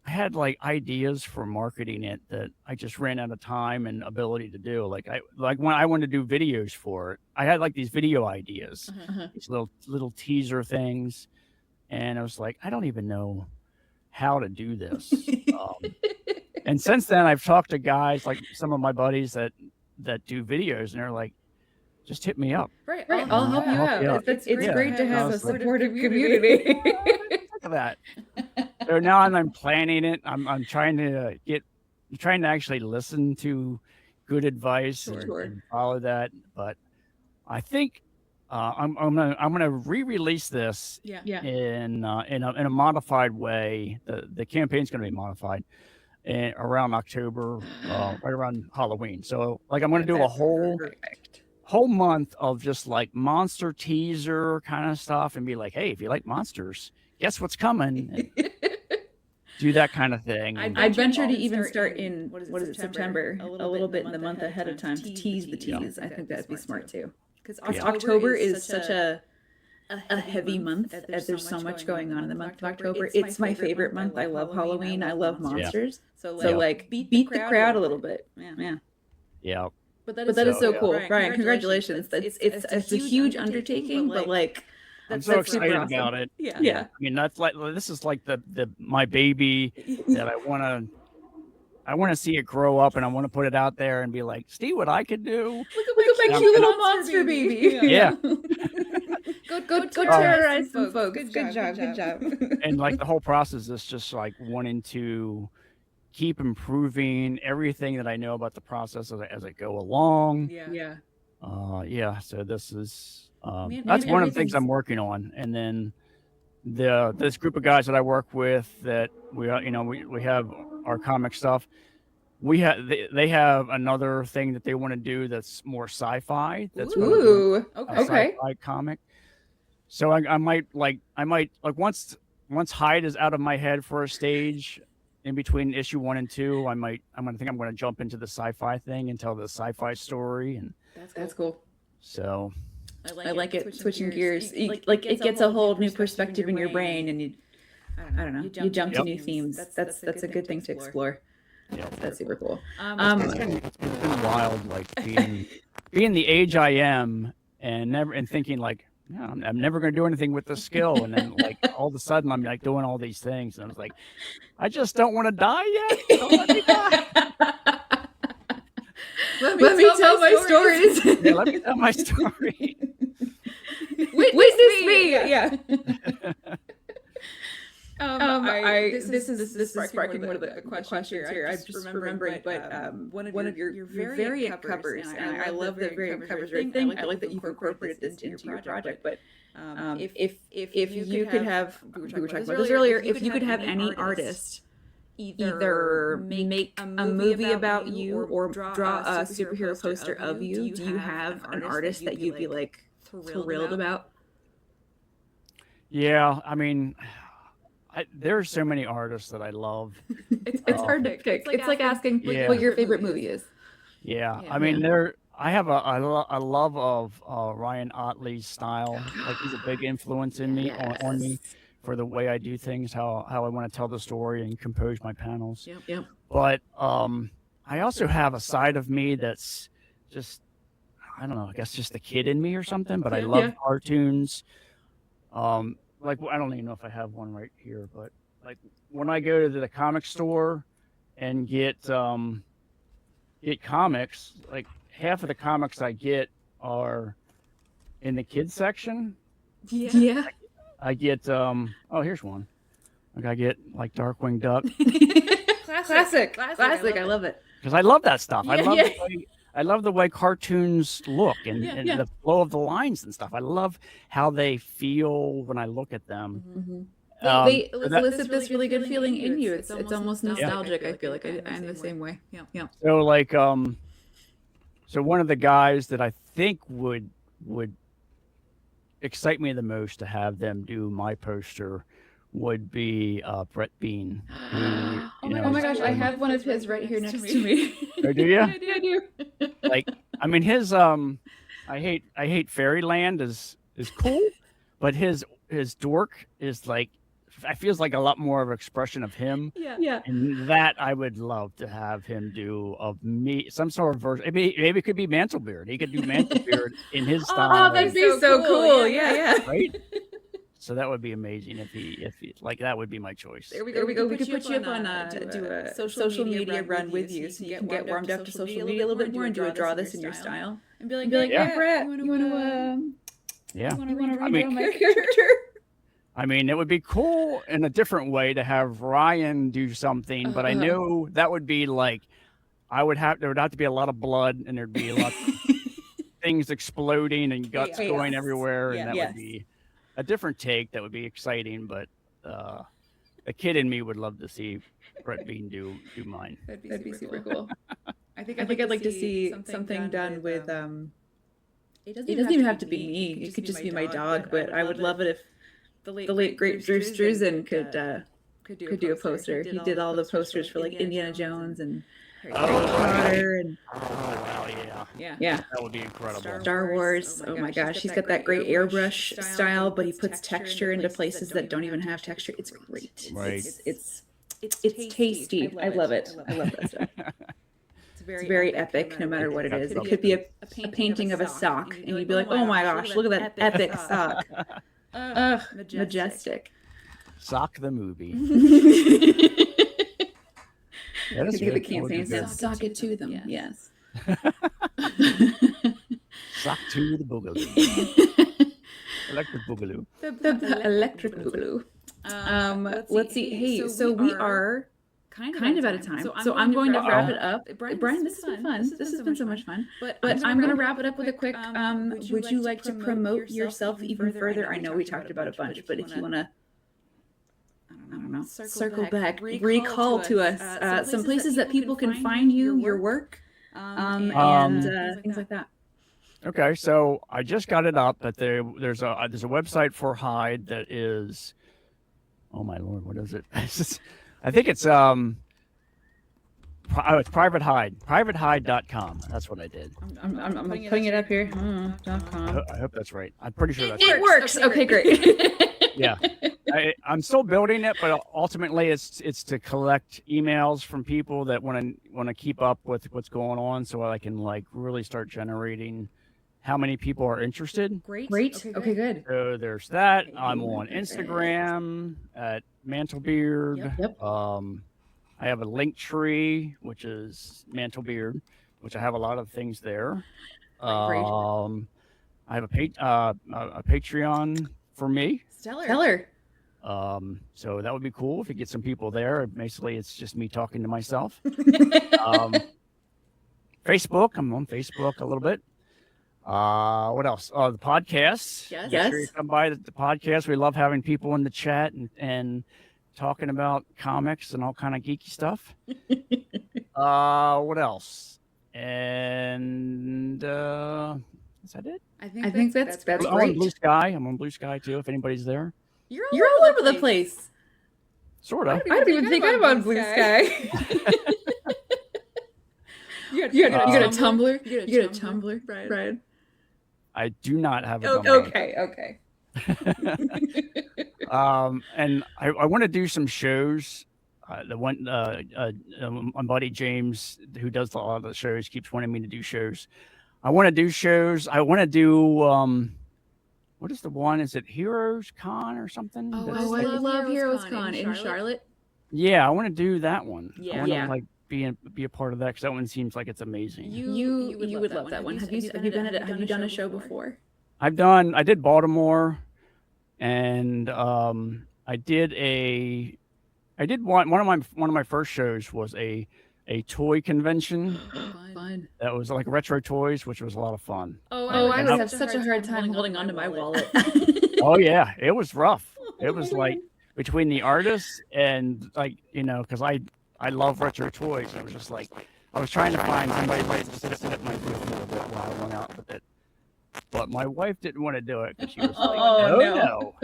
had like ideas for marketing it that I just ran out of time and ability to do. Like when I wanted to do videos for it, I had like these video ideas, these little teaser things. And I was like, I don't even know how to do this. And since then I've talked to guys, like some of my buddies that do videos, and they're like, just hit me up. Right. I'll help you out. It's great to have a supportive community. Look at that. So now I'm planning it. I'm trying to actually listen to good advice and follow that. But I think I'm gonna re-release this in a modified way. The campaign's gonna be modified around October, right around Halloween. So like I'm gonna do a whole month of just like monster teaser kind of stuff, and be like, hey, if you like monsters, guess what's coming. And do that kind of thing. I'd venture to even start in what is it, September, a little bit in the month ahead of time to tease the tease. I think that'd be smart too, because October is such a heavy month, as there's so much going on in the month of October. It's my favorite month. I love Halloween. I love monsters. So like beat the crowd a little bit. Yeah. But that is so cool, Brian. Congratulations. It's a huge undertaking, but like. I'm so excited about it. Yeah. I mean, this is like my baby that I want to see it grow up, and I want to put it out there and be like, see what I could do. Look at my cute little monster baby. Yeah. Go terrorize some folks. Good job. And like the whole process is just like wanting to keep improving everything that I know about the process as I go along. Yeah. So this is. That's one of the things I'm working on. And then this group of guys that I work with, that we have our comic stuff. They have another thing that they want to do that's more sci-fi. That's Ooh, a okay. sci-fi comic. So I might once Hyde is out of my head for a stage, in between issue 1 and 2, I'm gonna jump into the sci-fi thing and tell the sci-fi story, and That's cool. so I like it. Switching gears, like it gets a whole new perspective in your brain, and I don't know, you jump to new themes. That's a good thing to explore. yeah, That's super cool. it's been wild, like being the age I am, and thinking like, yeah, I'm never going to do anything with this skill, and then like all of a sudden I'm like doing all these things, and I was like, I just don't want to die yet. Don't let me die. Let me tell my stories. Yeah, let me tell my story. Witness me. Yeah. This is sparking one of the questions here. I'm just remembering, but one of your variant covers, and I love the variant covers thing. I like that you've incorporated this into your project. But if you could have, we were talking about this earlier, if you could have any artist either make a movie about you or draw a superhero poster of you, do you have an artist that you'd be like thrilled about? Yeah, I mean, there are so many artists that I love. It's hard to pick. It's like asking what your favorite movie is. Yeah, I mean, I have a love of Ryan Otley's style. Like, he's a big influence in me on me for the way I do things, how I want to tell the story and compose my panels. Yep. But I also have a side of me that's just, I don't know, I guess just the kid in me or something. But I love cartoons. Like, I don't even know if I have one right here, but like when I go to the comic store and get comics, like half of the comics I get are in the kids section. Yeah. I get oh, here's one. Like, I get like Darkwing Duck. Classic. I love it. Because I love that stuff. Yeah, I love the way cartoons look and the flow of the lines and stuff. I love how they feel when I look at them. Mm-hmm. They elicit this really good feeling in you. It's almost nostalgic. I feel like I'm the same way. Yeah. So like so one of the guys that I think would excite me the most to have them do my poster would be Brett Bean. Who, oh my gosh, I have one of his right here next to me. Oh, do you? I do. Like, I mean, his I hate Fairyland is cool, but his dork is like, I feels like a lot more of an expression of him. Yeah. And that I would love to have him do of me, some sort of version. Maybe it could be Mantlebeard. He could do Mantlebeard in his style. Oh, that'd be so cool. Yeah. Right. So that would be amazing if he like, that would be my choice. There we go. We could put you up on do a social media run with you, so you can get warmed up to social media a little bit more and draw this in your style. And be like, hey, Brett, you want to redraw my character? I mean, it would be cool in a different way to have Ryan do something, but I knew that would be like, there would have to be a lot of blood, and there'd be a lot of things exploding and guts going everywhere, and that would be a different take. That would be exciting, but a kid in me would love to see Brett Bean do mine. That'd be super cool. I think I'd like to see something done with it doesn't even have to be me. It could just be my dog, but I would love it if the late great Bruce Struzan could do a poster. He did all the posters for like Indiana Jones and Harry Potter and wow, yeah, that would be incredible. Star Wars. Oh my gosh, he's got that great airbrush style, but he puts texture into places that don't even have texture. It's great. Right. It's tasty. I love it. I love that stuff. It's very epic, no matter what it is. It could be a painting of a sock, and you'd be like, "Oh my gosh, look at that epic sock!" Majestic. Sock the movie. That is the campaign said, "Sock it to them." Yeah. Yes. Sock to the boogaloo. Electric boogaloo. The electric boogaloo. Let's see. Hey, so we are kind of out of time. So I'm going to wrap it up. Brian, this has been fun. This has been so much fun. But I'm going to wrap it up with a quick, would you like to promote yourself even further? I know we talked about a bunch, but if you want to, don't know, circle back, recall to us some places that people can find you, your work, and things like that. Okay, so I just got it up, but there's a website for Hyde that is, oh my lord, what is it? I think it's it's Private Hyde, privatehyde.com. That's what I did. I'm putting it up here. .com. I hope that's right. I'm pretty sure that's it right. works. Okay, great. Yeah, I'm still building it, but ultimately it's to collect emails from people that want to keep up with what's going on, so I can like really start generating how many people are interested. Great. Okay, good. So there's that. I'm on Instagram at Mantlebeard. Yep. I have a link tree, which is Mantlebeard, which I have a lot of things there. I have a Patreon for me. Stellar. So that would be cool if you get some people there. Basically, it's just me talking to myself. Facebook. I'm on Facebook a little bit. What else? The podcasts. Yes. Make sure you come by the podcast. We love having people in the chat and talking about comics and all kind of geeky stuff. What else? And is that it? I think that's I'm great. on Blue Sky. I'm on Blue Sky too. If anybody's there. You're all over the place. Sort of. I don't even think I'm on Blue Sky. You got a Tumblr? You got a Tumblr, Brian? I do not have a Okay. And I want to do some shows. The one my buddy James, who does a lot of the shows, keeps wanting me to do shows. I want to do shows. I want to do what is the one? Is it Heroes Con or something? I love Heroes Con in Charlotte. Yeah, I want to do that one. Yeah. I want to like be a part of that, because that one seems like it's amazing. You would love that one. Have you done a show before? I did Baltimore, and I did one of my first shows was a toy convention. Fun. That was like retro toys, which was a lot of fun. I would have such a hard time holding onto my wallet. Oh yeah, it was rough. It was like between the artists and like, because I love retro toys. I was just like, I was trying to find somebody to sit at my booth a little bit while I went out with it. But my wife didn't want to do it because she was like, no.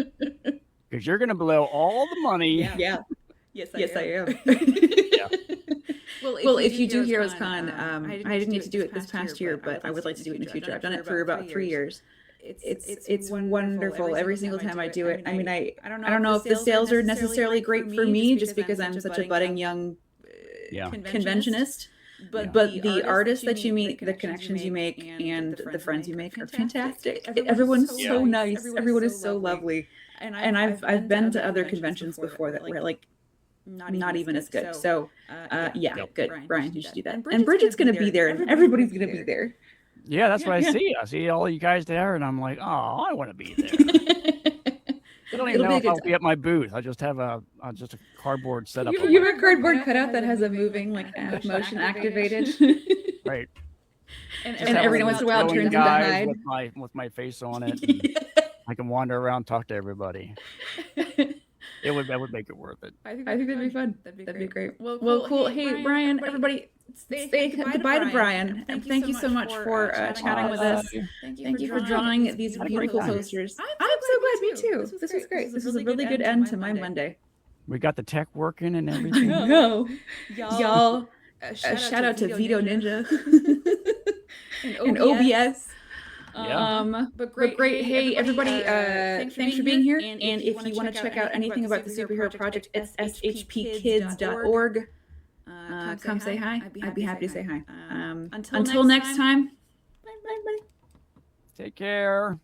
Because you're going to blow all the money. Yeah. Yes, I am. Yeah. Well, if you do Heroes Con, I didn't get to do it this past year, but I would like to do it in the future. I've done it for about 3 years. It's wonderful every single time I do it. I mean, I don't know if the sales are necessarily great for me, just because I'm such a budding young conventionist. But the artists that you meet, the connections you make, and the friends you make are fantastic. Everyone's so nice. Everyone is so lovely. And I've been to other conventions before that were like not even as good. So good. Brian, you should do that. And Bridget's going to be there, and everybody's going to be there. Yeah, that's what I see. I see all you guys there, and I'm like, oh, I want to be there. I don't even know if I'll be at my booth. I just have just a cardboard setup. You have a cardboard cutout that has a moving, like, motion activated. Right. And every once in a while it turns into Hyde. With my face on it. And I can wander around, talk to everybody. That would make it worth it. I think that'd be fun. That'd be great. Well, cool. Hey, Brian, everybody, say goodbye to Brian. And thank you so much for chatting with us. Thank you for drawing these beautiful posters. I'm so glad. Me too. This was great. This was a really good end to my Monday. We got the tech working and everything. No, y'all. Shout out to Vito Ninja and OBS. But great. Hey, everybody, thanks for being here. And if you want to check out anything about the Superhero Project, it's shpkids.org. Come say hi. I'd be happy to say hi. Until next time. Bye. Take care.